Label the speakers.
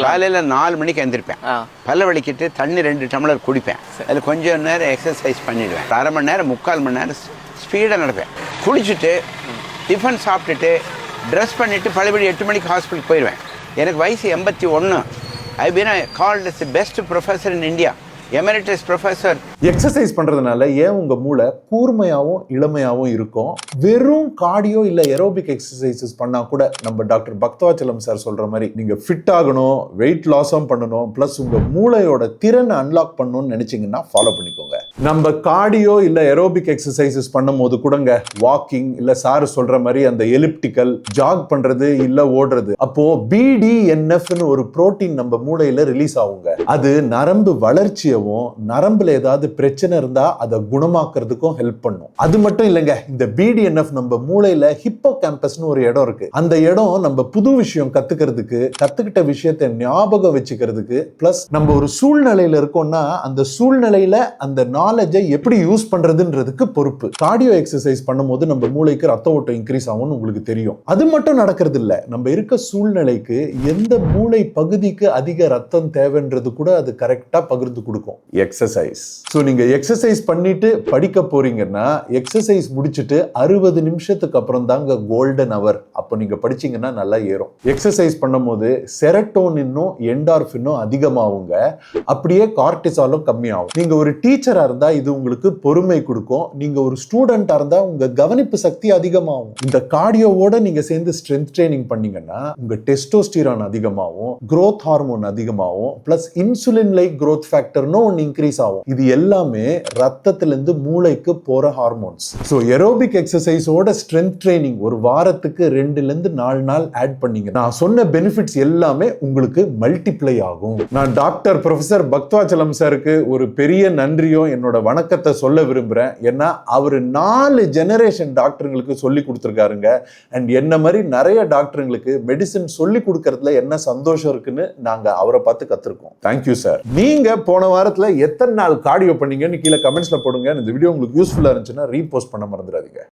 Speaker 1: காலையில் 4 மணிக்கு எழுந்திருப்பேன். பல்ல வலிக்கிட்டு தண்ணி 2 டம்ளர் குடிப்பேன். அதில் கொஞ்சம் நேரம் எக்ஸசைஸ் பண்ணிடுவேன். அரை மணி நேரம் 3/4 மணி நேரம் ஸ்பீடாக நடப்பேன். குளிச்சுட்டு டிஃபன் சாப்பிட்டுட்டு ட்ரெஸ் பண்ணிவிட்டு பழையபடி 8 மணிக்கு ஹாஸ்பிட்டலுக்கு போயிடுவேன். எனக்கு வயசு 81. I been called as the best professor in India. Emeritus professor.
Speaker 2: Exercise பண்றதுனால ஏன் உங்க மூளை கூர்மையாவும் இளமையாவும் இருக்கும்? வெறும் கார்டியோ இல்ல ஏரோபிக் எக்ஸசைசஸ் பண்ணா கூட நம்ம டாக்டர் பக்தவாச்சலம் சார் சொல்ற மாதிரி நீங்க ஃபிட் ஆகணும், வெயிட் லாஸும் பண்ணணும், பிளஸ் உங்க மூளையோட திறனை அன்லாக் பண்ணணும்னு நினைச்சீங்கன்னா ஃபாலோ பண்ணிக்கோங்க. நம்ம கார்டியோ இல்ல ஏரோபிக் எக்ஸசைசஸ் பண்ணும் போது கூடங்க வாக்கிங் இல்ல சார் சொல்ற மாதிரி அந்த எலிப்டிக்கல் ஜாக் பண்றது இல்ல ஓடுறது, அப்போ BDNF ஒரு புரோட்டீன் நம்ம மூளையில ரிலீஸ் ஆகுங்க. அது நரம்பு வளர்ச்சியை நரம்புல ஏதாவது பிரச்சனை இருந்தா அதை குணமாக்குறதுக்கும் ஹெல்ப் பண்ணும். அது மட்டும் இல்லைங்க, இந்த BDNF நம்ம மூளையில ஹிப்போ கேம்பஸ்னு ஒரு இடம் இருக்கு. அந்த இடம் நம்ம புது விஷயம் கத்துக்கிறதுக்கு, கத்துக்கிட்ட விஷயத்தை ஞாபகம் வச்சுக்கிறதுக்கு, பிளஸ் நம்ம ஒரு சூழ்நிலையில இருக்கோம்னா அந்த சூழ்நிலையில அந்த நாலேஜை எப்படி யூஸ் பண்றதுன்றதுக்கு பொறுப்பு. கார்டியோ எக்ஸசைஸ் பண்ணும்போது நம்ம மூளைக்கு ரத்த ஓட்டம் இன்க்ரீஸ் ஆகும்னு உங்களுக்கு தெரியும். அது மட்டும் நடக்கிறது இல்ல, நம்ம இருக்க சூழ்நிலைக்கு எந்த மூளை பகுதிக்கு அதிக ரத்தம் தேவைன்றது கூட அது கரெக்டா பகிர்ந்து கொடுக்கும். எக்ஸசைஸ். சோ நீங்க எக்ஸசைஸ் பண்ணிட்டு படிக்க போறீங்கன்னா எக்ஸசைஸ் முடிச்சிட்டு 60 நிமிஷத்துக்கு அப்புறம் தாங்க கோல்டன் அவர். அப்போ நீங்க படிச்சீங்கன்னா நல்லா ஏறும். எக்ஸசைஸ் பண்ணும்போது செரட்டோனினும் என்டார்பினும் அதிகமாகுங்க. அப்படியே கார்டிசாலும் கம்மியாகும். நீங்க ஒரு டீச்சரா இருந்தா இது உங்களுக்கு பொறுமை கொடுக்கும். நீங்க ஒரு ஸ்டூடெண்டா இருந்தா உங்க கவனிப்பு சக்தி அதிகமாகும். இந்த கார்டியோவோட நீங்க சேர்ந்து ஸ்ட்ரென்த் ட்ரைனிங் பண்ணீங்கன்னா உங்க டெஸ்டோஸ்டிரான் அதிகமாகும், growth ஹார்மோன் அதிகமாகும், plus insulin like growth factor increase ஆகும். இது எல்லாமே ரத்தத்திலிருந்து மூளைக்கு போற ஹார்மோன்ஸ். சோ ஏரோபிக் எக்ஸசைஸோட ஸ்ட்ரென்த் ட்ரைனிங் ஒரு வாரத்துக்கு 2 ல இருந்து 4 நாள் ஆட் பண்ணீங்க, நான் சொன்ன பெனிஃபிட்ஸ் எல்லாமே உங்களுக்கு மல்டிப்ளை ஆகும். நான் டாக்டர் ப்ரொஃபசர் பக்தவாச்சலம் சாருக்கு ஒரு பெரிய நன்றியும் என்னோட வணக்கத்தை சொல்ல விரும்புறேன். ஏன்னா அவர் 4 ஜெனரேஷன் டாக்டருங்களுக்கு சொல்லி கொடுத்துருக்காருங்க. அண்ட் என்ன மாதிரி நிறைய டாக்டருங்களுக்கு மெடிசன் சொல்லி கொடுக்கறதுல என்ன சந்தோஷம் இருக்குன்னு நாங்க அவரை பார்த்து கத்துருக்கோம். Thank you sir. நீங்க போன வாரத்துல எத்தனை நாள் கார்டியோ பண்ணீங்கன்னு கீழே கமெண்ட்ஸ்ல போடுங்க. இந்த வீடியோ உங்களுக்கு யூஸ்ஃபுல்லா இருந்துச்சுன்னா ரீபோஸ்ட் பண்ண மறந்துடாதீங்க.